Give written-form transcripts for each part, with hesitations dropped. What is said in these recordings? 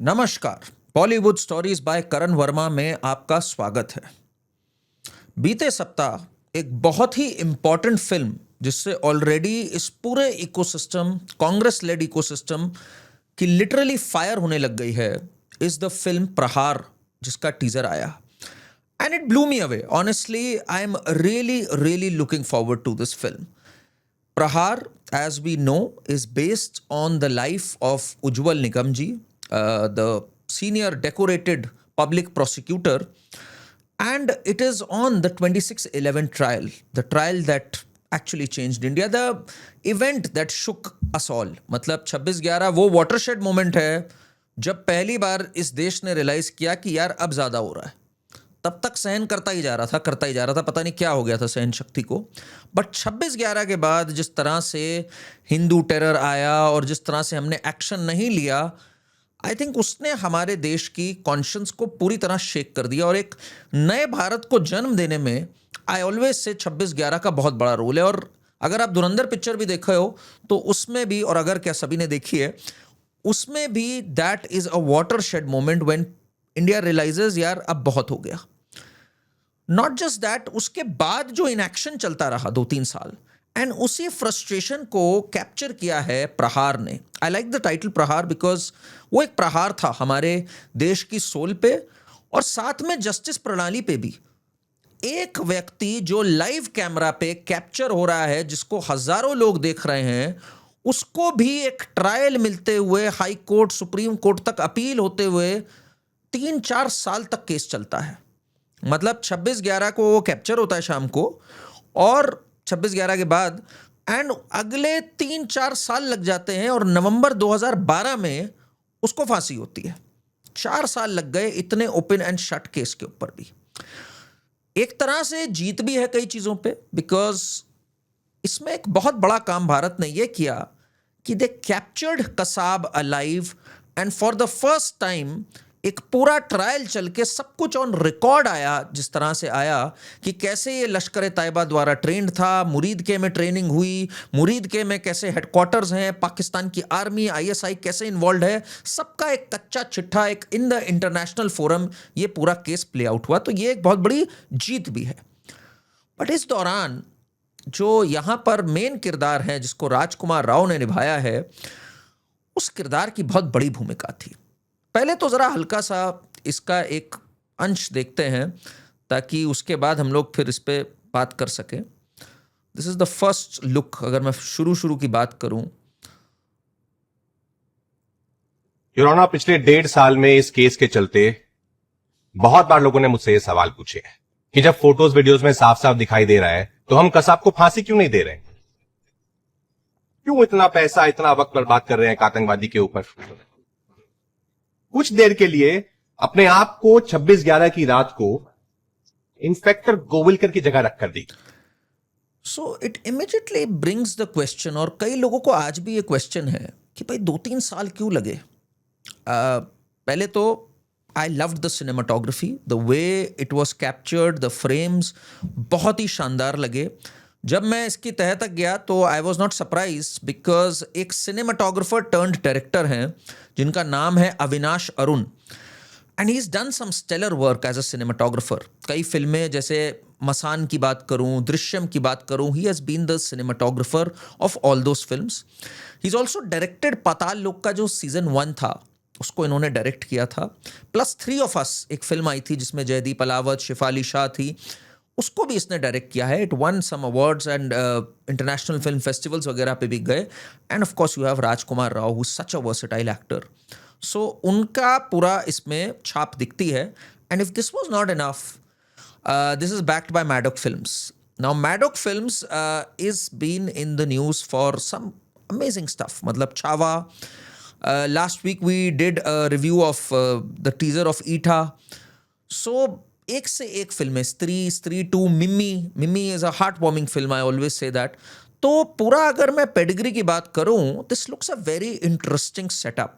नमस्कार। Bollywood stories bye करण वर्मा में आपका स्वागत है। बीते सप्ताह एक बहुत ही इंपॉर्टेंट फिल्म जिससे ऑलरेडी इस पूरे इकोसिस्टम, कांग्रेस लेड इकोसिस्टम की लिटरली फायर होने लग गई है, इज द फिल्म प्रहार, जिसका टीजर आया and it blew me away. Honestly I am really looking forward to this film. Prahar, as we know, is based on the life of Ujjwal Nigam ji, the senior decorated public prosecutor, and it is on the 26/11 trial, the trial that actually changed India, the event that shook us all. मतलब 26/11 वो watershed moment है जब पहली बार इस देश ने realise किया कि यार अब ज़्यादा हो रहा है। तब तक सहन करता ही जा रहा था, पता नहीं क्या हो गया था सहन शक्ति को। बट 26/11 के बाद जिस तरह से हिंदू टेरर आया और जिस तरह से हमने एक्शन नहीं लिया, आई थिंक उसने हमारे देश की कॉन्शियंस को पूरी तरह शेक कर दिया और एक नए भारत को जन्म देने में आई ऑलवेज से 26/11 का बहुत बड़ा रोल है। और अगर आप धुरंधर पिक्चर भी देखे हो तो उसमें भी, और अगर क्या सभी ने देखी है, उसमें भी that is a watershed moment when India realizes यार अब बहुत हो गया। नॉट जस्ट दैट, उसके बाद जो इनएक्शन चलता रहा 2-3 साल, एंड उसी फ्रस्ट्रेशन को कैप्चर किया है प्रहार ने। आई लाइक द टाइटल प्रहार बिकॉज वो एक प्रहार था हमारे देश की सोल पे और साथ में जस्टिस प्रणाली पे भी। एक व्यक्ति जो लाइव कैमरा पे कैप्चर हो रहा है, जिसको हजारों लोग देख रहे हैं, उसको भी एक ट्रायल मिलते हुए हाई कोर्ट, सुप्रीम कोर्ट तक अपील होते हुए 3-4 साल तक केस चलता है। मतलब 26/11 को वो कैप्चर होता है शाम को, और 26/11 के बाद एंड अगले 3-4 साल लग जाते हैं और नवंबर 2012 में उसको फांसी होती है। 4 साल लग गए इतने ओपन एंड शट केस के ऊपर भी। एक तरह से जीत भी है कई चीजों पे, बिकॉज इसमें एक बहुत बड़ा काम भारत ने यह किया कि दे captured Kasab alive, and for the first time एक पूरा ट्रायल चल के सब कुछ ऑन रिकॉर्ड आया, जिस तरह से आया कि कैसे ये लश्कर तैयबा द्वारा ट्रेंड था, मुरीद के में ट्रेनिंग हुई, मुरीद के में कैसे हेडक्वार्टर्स हैं, पाकिस्तान की आर्मी, आईएसआई कैसे इन्वॉल्व है, सबका एक कच्चा चिट्ठा एक इन द इंटरनेशनल फोरम ये पूरा केस प्ले आउट हुआ। तो ये एक बहुत बड़ी जीत भी है। बट इस दौरान जो यहाँ पर मेन किरदार है जिसको राजकुमार राव ने निभाया है, उस किरदार की बहुत बड़ी भूमिका थी। पहले तो ज़रा हल्का सा इसका एक अंश देखते हैं ताकि उसके बाद हम लोग फिर इस पे बात कर सकें। This is the first look. अगर मैं शुरू की बात करूं, योर ऑनर, पिछले 1.5 साल में इस केस के चलते बहुत बार लोगों ने मुझसे ये सवाल पूछे हैं कि जब फोटोज वीडियोज में साफ साफ दिखाई दे रहा है तो हम कसाब को फांसी क्यों नहीं दे रहे? क्यों इतना पैसा, इतना वक्त बर्बाद कर रहे हैं आतंकवादी के ऊपर? कुछ देर के लिए अपने आप को 26/11 की रात को इंस्पेक्टर गोविलकर की जगह रखकर दी। So it immediately brings the question, और कई लोगों को आज भी ये क्वेश्चन है कि भाई 2-3 साल क्यों लगे। पहले तो I loved the cinematography, the way it was captured, the frames बहुत ही शानदार लगे। जब मैं इसकी तह तक गया तो I was not surprise, because एक सिनेमाटोग्राफर टर्न्ड डायरेक्टर हैं जिनका नाम है Avinash Arun, and he is done some stellar work as a cinematographer. कई फिल्में, जैसे मसान की बात करूं, दृश्यम की बात करूं, he has been the cinematographer of all those films. He is also directed Paatal Lok का जो सीजन 1 था उसको इन्होंने डायरेक्ट किया था, प्लस 3 ऑफ अस एक फिल्म आई थी जिसमें जयदीप अलावत, शिफाली शाह थी, उसको भी इसने डायरेक्ट किया है। It won some awards and international film festivals वगैरह पे भी गए। And of course you have Rajkummar Rao, who is such a versatile actor. So उनका पूरा इसमें छाप दिखती है। And if this was not enough, this is backed by Maddock films. Now Maddock films is been in the news for some amazing stuff. मतलब Chhaava, last week we did a review of the teaser of Eetha. So एक से एक फिल्में, Stree 2, Mimi is a heart warming film, I always say that. तो पूरा अगर मैं pedigree की बात करूं, this looks a very interesting setup.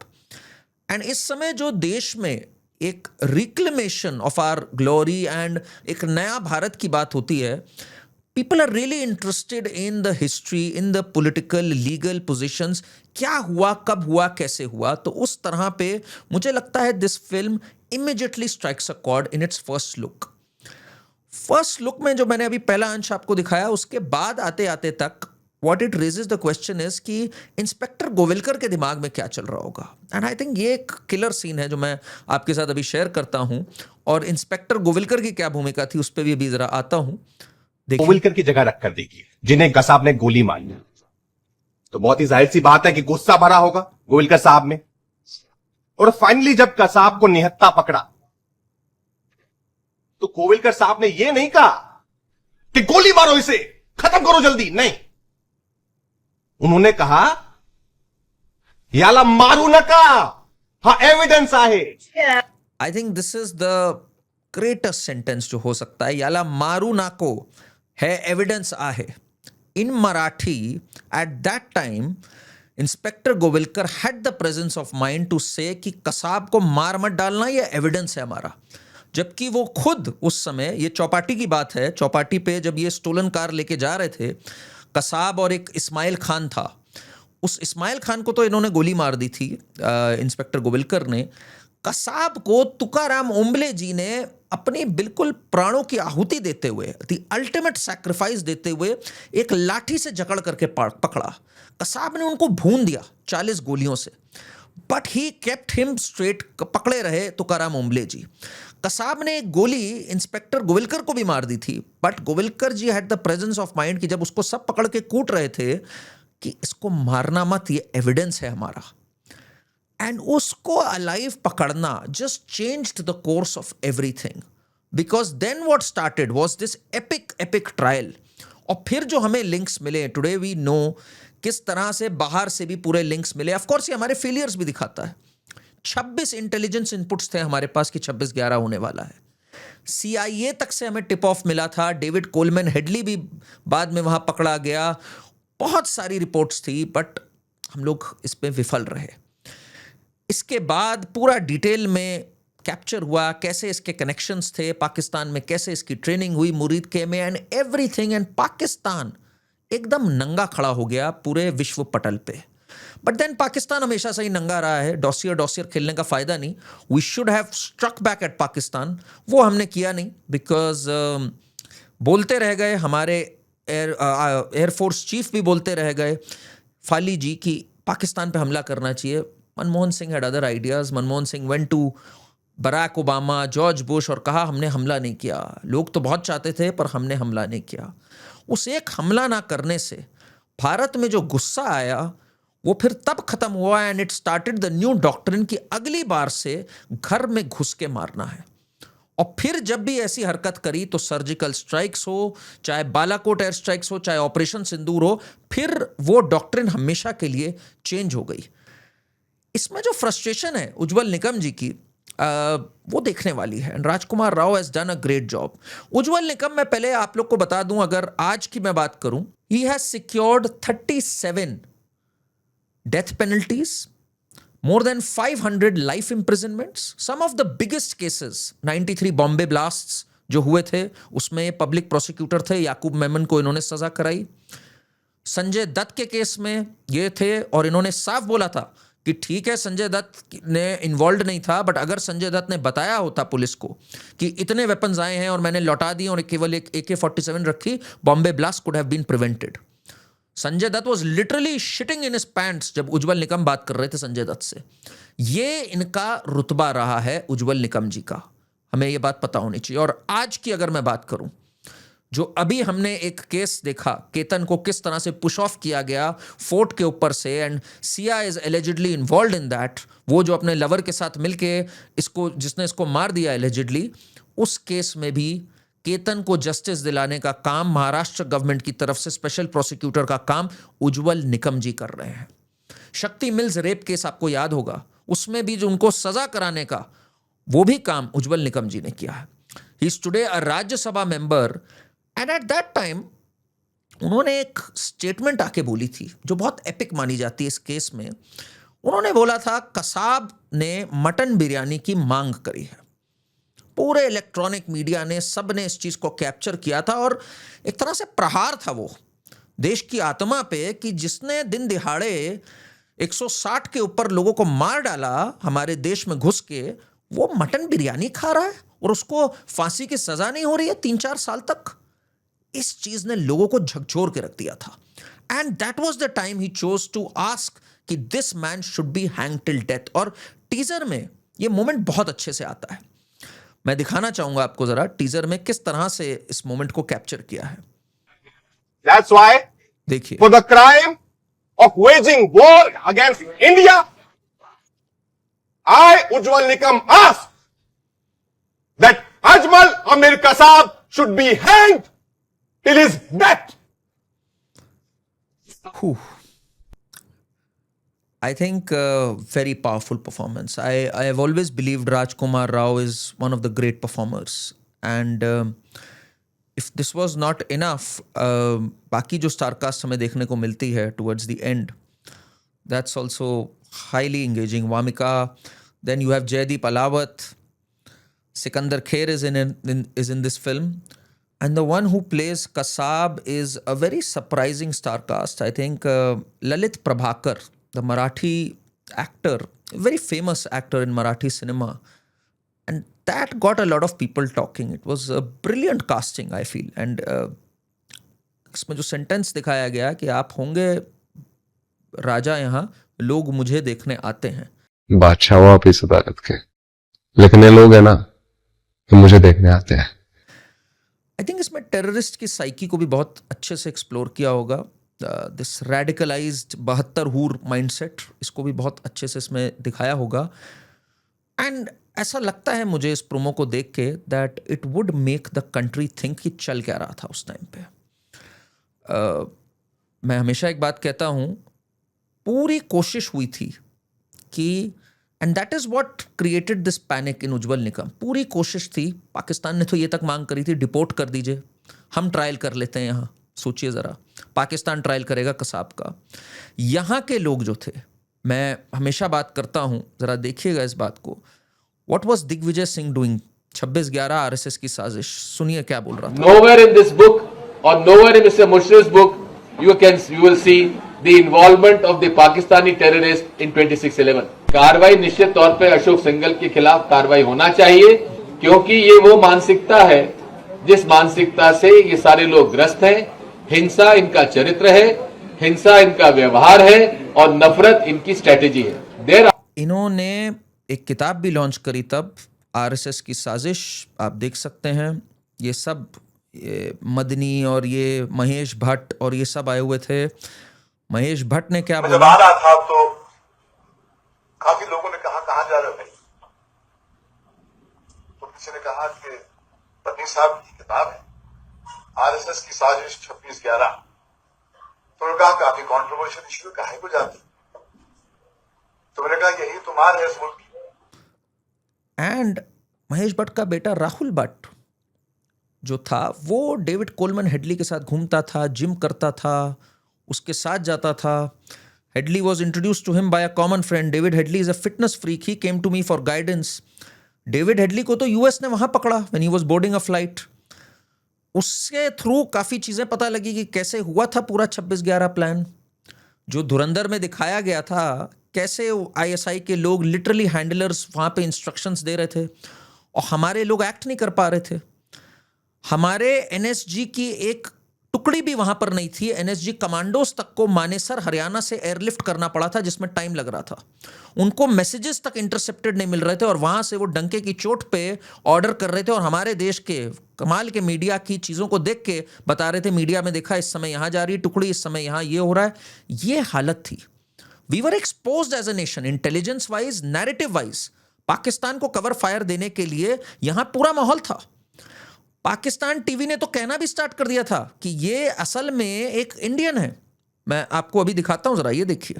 And इस समय जो देश में एक reclamation of our glory and एक नया भारत की बात होती है, people are really interested in the history, in the political, legal positions, क्या हुआ, कब हुआ, कैसे हुआ. तो उस तरह पे मुझे लगता है this film immediately strikes a chord in its first look. First look में जो मैंने अभी पहला अंश आपको दिखाया, उसके बाद आते आते तक what it raises the question is कि इंस्पेक्टर गोविलकर के दिमाग में क्या चल रहा होगा. एंड आई थिंक ये एक किलर सीन है जो मैं आपके साथ अभी शेयर करता हूं, और इंस्पेक्टर गोविलकर की क्या भूमिका थी उस पर भी अभी जरा आता हूं. देखिए, गोविलकर की जगह रखकर देखिए जिन्हें कसाब ने गोली मारी, तो बहुत ही जाहिर सी बात है कि गुस्सा भरा होगा गोविलकर साहब में. और फाइनली जब कसाब को निहत्था पकड़ा तो गोविलकर साहब ने यह नहीं कहा कि गोली मारो, इसे खत्म करो जल्दी. नहीं, उन्होंने कहा याला मारू नका, हा एविडेंस आहे. आई think this is the greatest sentence जो हो सकता है. याला मारू नाको है एविडेंस आहे. In Marathi at that time inspector Govilkar had the presence of mind to say कि कसाब को मार मत डालना, ये एविडेंस है हमारा. जबकि वो खुद उस समय, ये चौपाटी की बात है, चौपाटी पे जब ये स्टोलन कार लेके जा रहे थे, कसाब और एक इस्माइल खान था. उस इस्माइल खान को तो इन्होंने गोली मार दी थी इंस्पेक्टर गोविलकर ने. कसाब को तुकाराम ओम्बले जी ने अपनी बिल्कुल प्राणों की आहुति देते हुए, द अल्टीमेट सैक्रिफाइस देते हुए एक लाठी से जकड़ करके पकड़ा. कसाब ने उनको भून दिया 40 गोलियों से, but he kept him straight. पकड़े रहे तुकाराम ओम्बले जी. कसाब ने एक गोली इंस्पेक्टर गोविलकर को भी मार दी थी, but Govilkar ji had the presence of mind कि जब उसको सब पकड़ के कूट रहे थे कि इसको मारना मत, ये एविडेंस है हमारा. एंड उसको अलाइव पकड़ना just changed the course of everything, because then what started was this epic trial. और फिर जो हमें लिंक्स मिले, टुडे वी नो किस तरह से बाहर से भी पूरे लिंक्स मिले. ऑफ कोर्स ये हमारे फेलियर्स भी दिखाता है. 26 इंटेलिजेंस इनपुट्स थे हमारे पास कि 26/11 होने वाला है. CIA तक से हमें टिप ऑफ मिला था. डेविड कोलमैन हेडली भी बाद में वहां पकड़ा गया. बहुत सारी रिपोर्ट्स थी, बट हम लोग इस पे विफल रहे. इसके बाद पूरा डिटेल में कैप्चर हुआ कैसे इसके कनेक्शंस थे पाकिस्तान में, कैसे इसकी ट्रेनिंग हुई मुरीद के में, एंड एवरीथिंग. एंड पाकिस्तान एकदम नंगा खड़ा हो गया पूरे विश्व पटल पे. बट देन पाकिस्तान हमेशा से ही नंगा रहा है. डॉसियर खेलने का फायदा नहीं. We should have struck back at Pakistan. वो हमने किया नहीं, बिकॉज बोलते रह गए हमारे एयरफोर्स चीफ भी बोलते रह गए फाली जी कि पाकिस्तान पे हमला करना चाहिए. Manmohan Singh had other ideas. Manmohan Singh went to Barack Obama, George Bush और कहा हमने हमला नहीं किया. लोग तो बहुत चाहते थे पर हमने हमला नहीं किया. उस एक हमला ना करने से भारत में जो गुस्सा आया वो फिर तब खत्म हुआ. And it started the new doctrine कि अगली बार से घर में घुस के मारना है. और फिर जब भी ऐसी हरकत करी तो सर्जिकल स्ट्राइक्स हो, चाहे बालाकोट एयर स्ट्राइक्स हो, चाहे ऑपरेशन सिंदूर हो, फिर वो डॉक्ट्रिन हमेशा के लिए चेंज हो गई. इसमें जो फ्रस्ट्रेशन है उज्जवल निकम जी की, वो देखने वाली है. And Rajkummar Rao has done a great job. Ujjwal Nikam, मैं पहले आप लोग को बता दूं, अगर आज की मैं बात करूं, he has secured 37 death penalties, more than 500 life imprisonments. Some of the biggest cases, 93 Bombay blasts जो हुए थे, उसमें पब्लिक प्रोसिक्यूटर थे याकूब मेमन को इन्होंने सजा कराई. संजय दत्त के केस में ये थे और इन्होंने साफ बोला था कि ठीक है संजय दत्त ने इन्वॉल्व नहीं था, बट अगर संजय दत्त ने बताया होता पुलिस को कि इतने वेपन्स आए हैं और मैंने लौटा दिए और केवल एक AK-47 रखी, Bombay blast could have been prevented. Sanjay Dutt was literally shitting in his pants जब उज्जवल निकम बात कर रहे थे संजय दत्त से. ये इनका रुतबा रहा है उज्जवल निकम जी का, हमें ये बात पता होनी चाहिए. और आज की अगर मैं बात करूं, जो अभी हमने एक केस देखा, केतन को किस तरह से पुश ऑफ किया गया फोर्ट के ऊपर से, and Siya is allegedly involve in that. वो जो अपने लवर के साथ मिलके इसको, जिसने इसको मार दिया एलिजिडली, उस केस में भी केतन को जस्टिस दिलाने का काम महाराष्ट्र गवर्नमेंट की तरफ से स्पेशल प्रोसिक्यूटर का काम उज्जवल निकम जी कर रहे हैं. शक्ति मिल्स रेप केस आपको याद होगा, उसमें भी जो उनको सजा कराने का वो भी काम उज्जवल निकम जी ने किया है. He is today a Rajya Sabha member. And eight that time उन्होंने एक स्टेटमेंट आके बोली थी जो बहुत एपिक मानी जाती है इस केस में. उन्होंने बोला था कसाब ने मटन बिरयानी की मांग करी है. पूरे इलेक्ट्रॉनिक मीडिया ने, सब ने इस चीज को कैप्चर किया था और एक तरह से प्रहार था वो देश की आत्मा पे कि जिसने दिन दिहाड़े 160 के ऊपर लोगों को मार डाला हमारे देश में घुस के, वो मटन बिरयानी खा रहा है और उसको फांसी की सजा नहीं हो रही है 3-4 साल तक। इस चीज ने लोगों को झकझोर के रख दिया था। And that was the time he chose to ask कि this man should be hang till death. और टीजर में ये मोमेंट बहुत अच्छे से आता है। मैं दिखाना चाहूंगा आपको जरा टीजर में किस तरह से इस मोमेंट को कैप्चर किया है। That's why, देखिए, for the crime of waging war against India, I, Ujjwal Nikam, ask that Ajmal Amir Kasab should be hanged till his death. Whew. I think very powerful performance. I have always believed Rajkumar Rao is one of the great performers. And if this was not enough, बाकी जो star cast हमें देखने को मिलती है towards the end, that's also highly engaging. Vamika, then you have Jaideep Alawat, Sikandar Kher is in this film. And the one who plays Kasab is a very surprising star cast. I think Lalit Prabhakar, the Marathi actor, a very famous actor in Marathi cinema. And that got a lot of people talking. It was a brilliant casting, I feel. And इसमें जो sentence दिखाया गया कि आप होंगे राजा, यहाँ लोग मुझे देखने आते हैं। बादशाह हो आप इस अदालत के, लेकिन ये लोग है ना, तो मुझे देखने आते हैं। आई थिंक इसमें टेररिस्ट की साइकी को भी बहुत अच्छे से एक्सप्लोर किया होगा। दिस रेडिकलाइज्ड 72 हूर माइंडसेट, इसको भी बहुत अच्छे से इसमें दिखाया होगा। एंड ऐसा लगता है मुझे इस प्रोमो को देख के that it would make the country think कि चल क्या रहा था उस टाइम पे। मैं हमेशा एक बात कहता हूँ, पूरी कोशिश हुई थी कि, and that is what created this panic in Ujjwal Nikam, पूरी कोशिश थी। पाकिस्तान ने तो ये तक मांग करी थी डिपोर्ट कर दीजिए, हम ट्रायल कर लेते हैं यहाँ। सोचिए ज़रा, पाकिस्तान ट्रायल करेगा कसाब का। यहाँ के लोग जो थे, मैं हमेशा बात करता हूँ, ज़रा देखिएगा इस बात को। What was Digvijay Singh doing? 26/11 RSS की साजिश, सुनिए क्या बोल रहा था। Nowhere in this book or nowhere in Mr. Mushrif's book you will see the involvement of the Pakistani terrorists in 26/11. कार्रवाई निश्चित तौर पे अशोक सिंघल के खिलाफ कार्रवाई होना चाहिए, क्योंकि ये वो मानसिकता है जिस मानसिकता से ये सारे लोग ग्रस्त हैं। हिंसा इनका चरित्र है, हिंसा इनका व्यवहार है और नफरत इनकी स्ट्रेटेजी है। इन्होंने एक किताब भी लॉन्च करी तब, आरएसएस की साजिश, आप देख सकते हैं। ये सब मदनी और ये महेश भट्ट और ये सब आए हुए थे। महेश भट्ट ने क्या बोला? जब आ रहा था तो काफी लोगों ने कहा कहां जा रहे हो भाई? तो किसी ने कहा कि पत्नी साहब की किताब है आरएसएस की साजिश 26/11। तो उन्होंने कहा काफी कॉन्ट्रोवर्शियल इश्यू, काहे को जाती? तो मैंने कहा यही तो मार है इस मुल्क की। एंड महेश भट्ट का बेटा राहुल भट्ट जो था, वो डेविड कोलमन हेडली के साथ घूमता था, जिम करता था, उसके साथ जाता था। Headley was introduced to him by a common friend. David Headley is a fitness freak. He came to me for guidance. David Headley को तो यूएस ने वहां पकड़ा when he was boarding a flight. उसके थ्रू काफी चीजें पता लगी कि कैसे हुआ था पूरा 26/11 प्लान, जो धुरंधर में दिखाया गया था। कैसे आईएसआई के लोग लिटरली हैंडलर्स वहां पे इंस्ट्रक्शंस दे रहे थे और हमारे लोग एक्ट नहीं कर पा रहे थे। हमारे एनएसजी की एक टुकड़ी भी वहां पर नहीं थी। एनएसजी कमांडोज तक को मानेसर हरियाणा से एयरलिफ्ट करना पड़ा था, जिसमें टाइम लग रहा था। उनको मैसेजेस तक इंटरसेप्टेड नहीं मिल रहे थे और वहां से वो डंके की चोट पे ऑर्डर कर रहे थे और हमारे देश के कमाल के मीडिया की चीजों को देख के बता रहे थे, मीडिया में देखा इस समय यहां जा रही है टुकड़ी, इस समय यहां ये हो रहा है। ये हालत थी। We were exposed as a nation, intelligence wise, narrative wise. Pakistan को कवर फायर देने के लिए यहां पूरा माहौल था। पाकिस्तान टीवी ने तो कहना भी स्टार्ट कर दिया था कि ये असल में एक इंडियन है। मैं आपको अभी दिखाता हूं, जरा ये देखिए।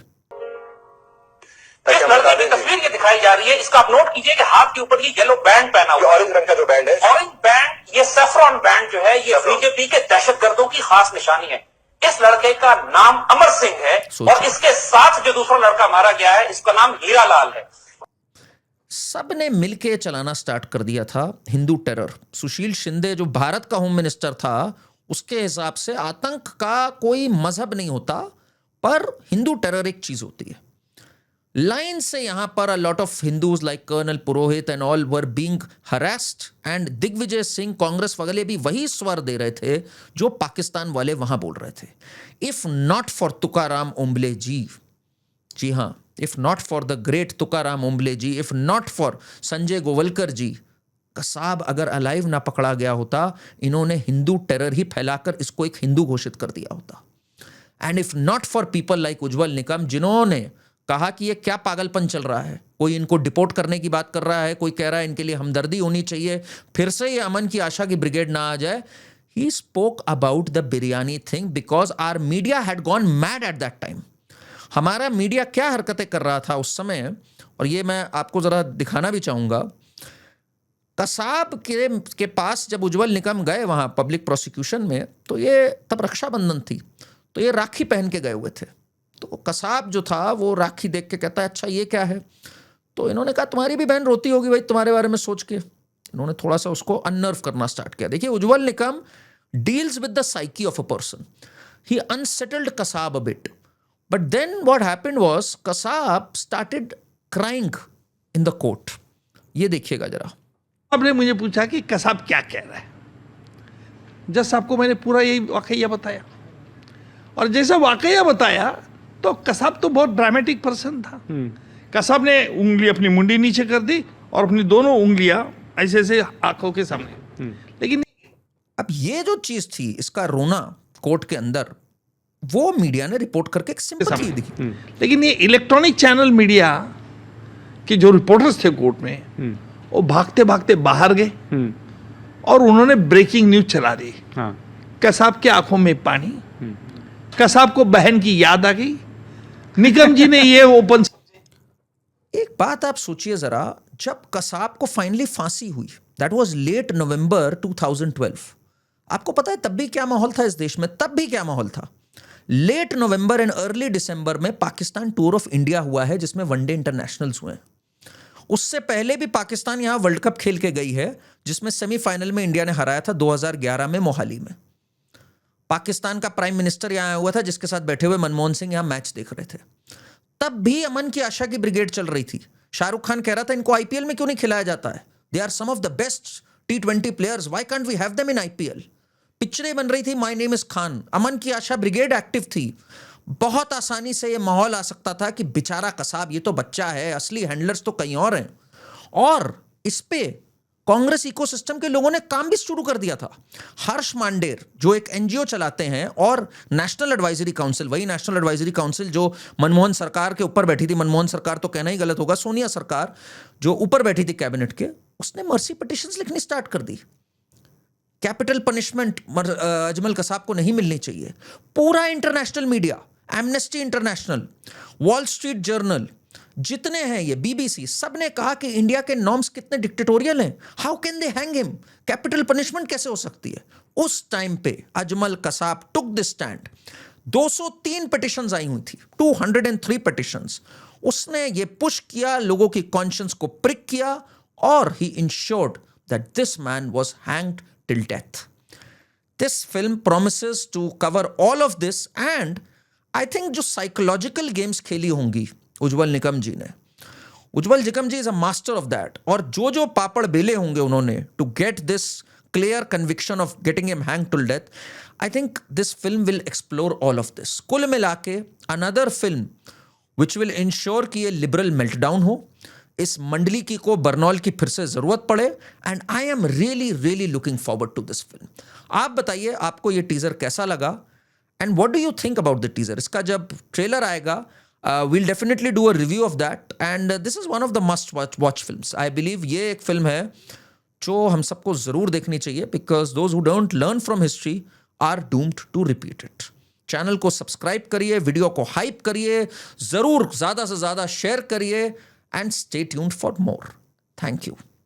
इस लड़के की तस्वीर ये दिखाई जा रही है, इसका आप नोट कीजिए कि हाथ के ऊपर ये येलो बैंड पहना हुआ है। ऑरेंज रंग का जो बैंड है, ऑरेंज बैंड, ये सैफरॉन बैंड जो है, ये बीजेपी के दहशतगर्दों की खास निशानी है। इस लड़के का नाम अमर सिंह है और इसके साथ जो दूसरा लड़का मारा गया है, इसका नाम हीरा लाल है। सब ने मिलके चलाना स्टार्ट कर दिया था हिंदू टेरर। सुशील शिंदे जो भारत का होम मिनिस्टर था, उसके हिसाब से आतंक का कोई मजहब नहीं होता, पर हिंदू टेरर एक चीज होती है। लाइन से यहां पर a lot of Hindus like colonel Purohit and all were being harassed, and Digvijay Singh Congress वाले भी वही स्वर दे रहे थे जो पाकिस्तान वाले वहां बोल रहे थे। If not for Tukaram Omble ji हां, if not for the great Tukaram Omble ji, if not for Sanjay Govilkar ji, Kasab अगर अलाइव ना पकड़ा गया होता, इन्होंने हिंदू टेरर ही फैलाकर इसको एक हिंदू घोषित कर दिया होता। And if not for people like Ujjwal Nikam, जिन्होंने कहा कि ये क्या पागलपन चल रहा है, कोई इनको डिपोर्ट करने की बात कर रहा है, कोई कह रहा है इनके लिए हमदर्दी होनी चाहिए, फिर से ये अमन की आशा की ब्रिगेड ना आ जाए। He spoke about the biryani thing because our media had gone mad at that time. हमारा मीडिया क्या हरकतें कर रहा था उस समय, और ये मैं आपको जरा दिखाना भी चाहूंगा। कसाब के पास जब उज्जवल निकम गए वहां पब्लिक प्रोसिक्यूशन में, तो ये तब रक्षाबंधन थी, तो ये राखी पहन के गए हुए थे। तो कसाब जो था वो राखी देख के कहता है अच्छा ये क्या है, तो इन्होंने कहा तुम्हारी भी बहन रोती होगी भाई तुम्हारे बारे में सोच के। इन्होंने थोड़ा सा उसको अननर्व करना स्टार्ट किया। देखिए, Ujjwal Nikam deals with the psyche of a person. He unsettled Kasab a bit, but then what happened was Kasab started crying in the court. ये देखिएगा जरा। आपने मुझे पूछा कि कसाब क्या कह रहा है, जज साहब को मैंने पूरा यही वाकया बताया, और जैसा वाकया बताया तो कसाब तो बहुत ड्रामेटिक पर्सन था। कसाब ने उंगली अपनी मुंडी नीचे कर दी और अपनी दोनों उंगलियां ऐसे ऐसे आंखों के सामने। लेकिन अब ये जो चीज थी, इसका रोना कोर्ट के अंदर, वो मीडिया ने रिपोर्ट करके एक सिंपैथी दी। लेकिन ये इलेक्ट्रॉनिक चैनल मीडिया के जो रिपोर्टर्स थे कोर्ट में, वो भागते भागते बाहर गए और उन्होंने ब्रेकिंग न्यूज चला दी। कसाब के आंखों में पानी, कसाब को बहन की याद आ गई। निकम जी ने ये ओपन। एक बात आप सोचिए जरा, जब कसाब को फाइनली फांसी हुई, दैट वाज लेट नवंबर 2012। आपको पता है तब भी क्या माहौल था इस देश में? तब भी क्या माहौल था? Late November and early December में पाकिस्तान टूर ऑफ इंडिया हुआ है, जिसमें वनडे इंटरनेशनल्स हुए। उससे पहले भी पाकिस्तान यहां वर्ल्ड कप खेल के गई है, जिसमें सेमीफाइनल में इंडिया ने हराया था 2011 में मोहाली में। पाकिस्तान का प्राइम मिनिस्टर यहां आया हुआ था, जिसके साथ बैठे हुए मनमोहन सिंह यहां मैच देख रहे थे। तब भी अमन की आशा की ब्रिगेड चल रही थी। शाहरुख खान कह रहा था इनको आईपीएल में क्यों नहीं खिलाया जाता है, they are some of the best T20 players, why can't we have them in IPL. पिक्चरें बन रही थी माय नेम इज खान। अमन की आशा ब्रिगेड एक्टिव थी। बहुत आसानी से यह माहौल आ सकता था कि बेचारा कसाब ये तो बच्चा है, असली हैंडलर्स तो कहीं और हैं। और इस पे कांग्रेस इकोसिस्टम के लोगों ने काम भी शुरू कर दिया था। हर्ष मांडेर जो एक एनजीओ चलाते हैं, और नेशनल एडवाइजरी काउंसिल, वही नेशनल एडवाइजरी काउंसिल जो मनमोहन सरकार के ऊपर बैठी थी, मनमोहन सरकार तो कहना ही गलत होगा, सोनिया सरकार जो ऊपर बैठी थी कैबिनेट के, उसने मर्सी पिटिशंस लिखनी स्टार्ट कर दी। कैपिटल पनिशमेंट अजमल कसाब को नहीं मिलनी चाहिए। पूरा international media, amnesty international, wall street journal, जितने हैं ये, बीबीसी, सब ने कहा कि इंडिया के नॉर्म्स कितने डिक्टेटोरियल हैं, how can they hang him, capital punishment कैसे हो सकती है। उस टाइम पे Ajmal Kasab took this stand. 203 petitions आई हुई थी, 203 पिटिशंस। उसने ये पुश किया, लोगों की कॉन्शियंस को प्रिक किया, और he ensured that this man was hanged till death. This film promises to cover all of this, and I think जो साइकोलॉजिकल गेम्स खेली होंगी उज्जवल निकम जी ने, Ujjwal Nikam ji is a master of that, और जो जो पापड़ बेले होंगे उन्होंने to get this clear conviction of getting him hang till death, I think this film will explore all of this. कुल मिला के another film which will ensure कि ये लिबरल मेल्टडाउन हो, इस मंडली की को बर्नौल की फिर से जरूरत पड़े, and I am really really looking forward to this film. आप बताइए आपको ये टीजर कैसा लगा, and what do you think about the teaser? इसका जब ट्रेलर आएगा, we'll definitely do a review of that, and this is one of the must watch films. I believe ये एक फिल्म है जो हम सबको जरूर देखनी चाहिए, because those who don't learn from history are doomed to repeat it. Channel को सब्सक्राइब करिए, वीडियो को हाइप करिए, जरूर ज्यादा से ज्यादा शेयर करिए, and stay tuned for more. Thank you.